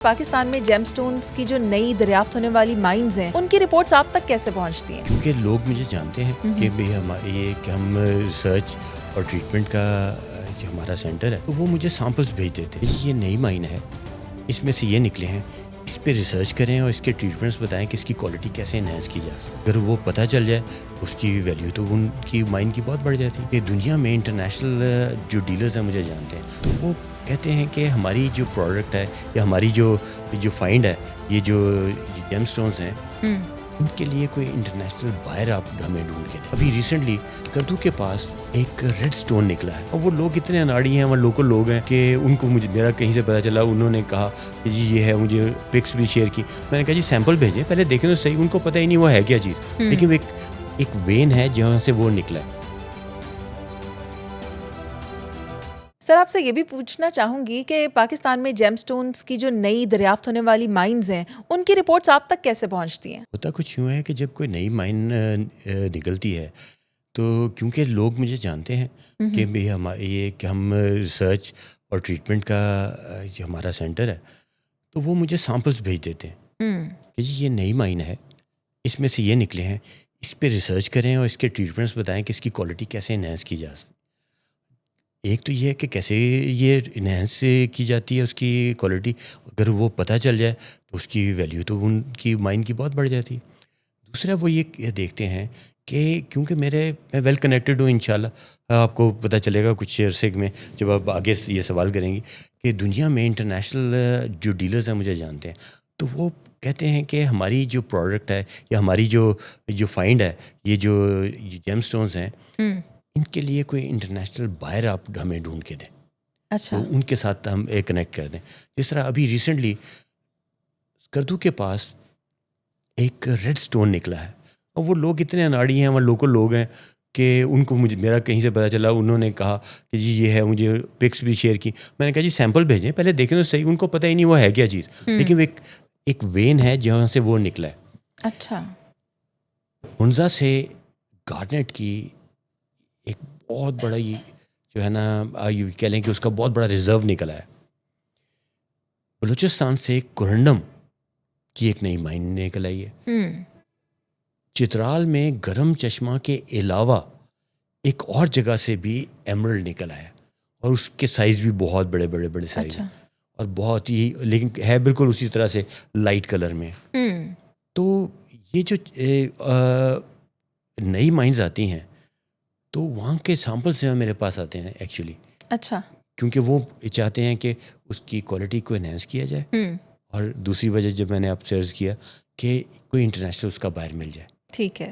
پاکستان میں gem stones کی جو نئی دریافت ہونے والی مائنز ہیں ان کی رپورٹس آپ تک کیسے پہنچتی ہیں؟ کیونکہ لوگ مجھے جانتے ہیں کہ یہ کہ ہم ریسرچ اور ٹریٹمنٹ کا جو ہمارا سینٹر ہے تو وہ مجھے سیمپلز بھیج دیتے ہیں. یہ نئی مائن ہے, اس میں سے یہ نکلے ہیں, اس پہ ریسرچ کریں اور اس کے ٹریٹمنٹس بتائیں کہ اس کی کوالٹی کیسے انہینس کی جا سکے. اگر وہ پتہ چل جائے اس کی ویلیو تو ان کی مائن کی بہت بڑھ جاتی ہے. کہ دنیا میں انٹرنیشنل جو ڈیلرز ہیں مجھے جانتے ہیں تو وہ کہتے ہیں کہ ہماری جو پروڈکٹ ہے یا ہماری جو فائنڈ ہے, یہ جو جیم سٹونز ہیں ان کے لیے کوئی انٹرنیشنل بائر آپ ہمیں ڈھونڈ کے دیں. ابھی ریسنٹلی کردو کے پاس ایک ریڈ سٹون نکلا ہے اور وہ لوگ اتنے اناڑی ہیں, وہ لوکل لوگ ہیں کہ ان کو میرا کہیں سے پتہ چلا, انہوں نے کہا کہ جی یہ ہے, مجھے پکس بھی شیئر کی. میں نے کہا جی سیمپل بھیجیں, پہلے دیکھیں تو صحیح. ان کو پتہ ہی نہیں وہ ہے کیا چیز, لیکن ایک وین ہے جہاں سے وہ نکلا ہے. سر آپ سے یہ بھی پوچھنا چاہوں گی کہ پاکستان میں جیم سٹونز کی جو نئی دریافت ہونے والی مائنز ہیں ان کی رپورٹس آپ تک کیسے پہنچتی ہیں؟ ہوتا کچھ یوں ہے کہ جب کوئی نئی مائن نکلتی ہے تو کیونکہ لوگ مجھے جانتے ہیں کہ یہ کہ ہم ریسرچ اور ٹریٹمنٹ کا جو ہمارا سینٹر ہے تو وہ مجھے سیمپلز بھیج دیتے ہیں کہ جی یہ نئی مائن ہے, اس میں سے یہ نکلے ہیں, اس پہ ریسرچ کریں اور اس کے ٹریٹمنٹس بتائیں کہ اس کی کوالٹی کیسے انہینس کی جا سکتی. ایک تو یہ ہے کہ کیسے یہ انہینس کی جاتی ہے اس کی کوالٹی, اگر وہ پتہ چل جائے تو اس کی ویلیو تو ان کی مائن کی بہت بڑھ جاتی ہے. دوسرا وہ یہ دیکھتے ہیں کہ کیونکہ میں ویل کنیکٹڈ ہوں, انشاءاللہ آپ کو پتہ چلے گا کچھ عرصے میں جب آپ آگے یہ سوال کریں گی کہ دنیا میں انٹرنیشنل جو ڈیلرز ہیں مجھے جانتے ہیں تو وہ کہتے ہیں کہ ہماری جو پروڈکٹ ہے یا ہماری جو فائنڈ ہے, یہ جو جیم سٹونز ہیں ان کے لیے کوئی انٹرنیشنل بائر آپ ہمیں ڈھونڈ کے دیں. اچھا, تو ان کے ساتھ ہم کنیکٹ کر دیں. جس طرح ابھی ریسنٹلی کردو کے پاس ایک ریڈ سٹون نکلا ہے اور وہ لوگ اتنے اناڑی ہیں, وہ لوکل لوگ ہیں کہ ان کو میرا کہیں سے پتہ چلا, انہوں نے کہا کہ جی یہ ہے, مجھے پکس بھی شیئر کی. میں نے کہا جی سیمپل بھیجیں, پہلے دیکھیں تو صحیح. ان کو پتہ ہی نہیں وہ ہے کیا چیز, لیکن ایک وین ہے جہاں سے وہ نکلا ہے. اچھا, ہنزا سے گارنیٹ کی ایک بہت بڑا یہ جو ہے نا یہ کہہ لیں کہ اس کا بہت بڑا ریزرو نکلا ہے. بلوچستان سے کورنڈم کی ایک نئی مائن نکل آئی ہے. چترال میں گرم چشمہ کے علاوہ ایک اور جگہ سے بھی ایمرلڈ نکل آیا اور اس کے سائز بھی بہت بڑے سائز ہیں اور بہت ہی, لیکن ہے بالکل اسی طرح سے لائٹ کلر میں. تو یہ جو نئی مائنز آتی ہیں تو وہاں کے سیمپلز جو میرے پاس آتے ہیں ایکچولی. اچھا, کیونکہ وہ چاہتے ہیں کہ اس کی کوالٹی کو انہینس کیا جائے, اور دوسری وجہ جب میں نے آپ سے عرض کیا کہ کوئی انٹرنیشنل اس کا بائر مل جائے. ٹھیک ہے.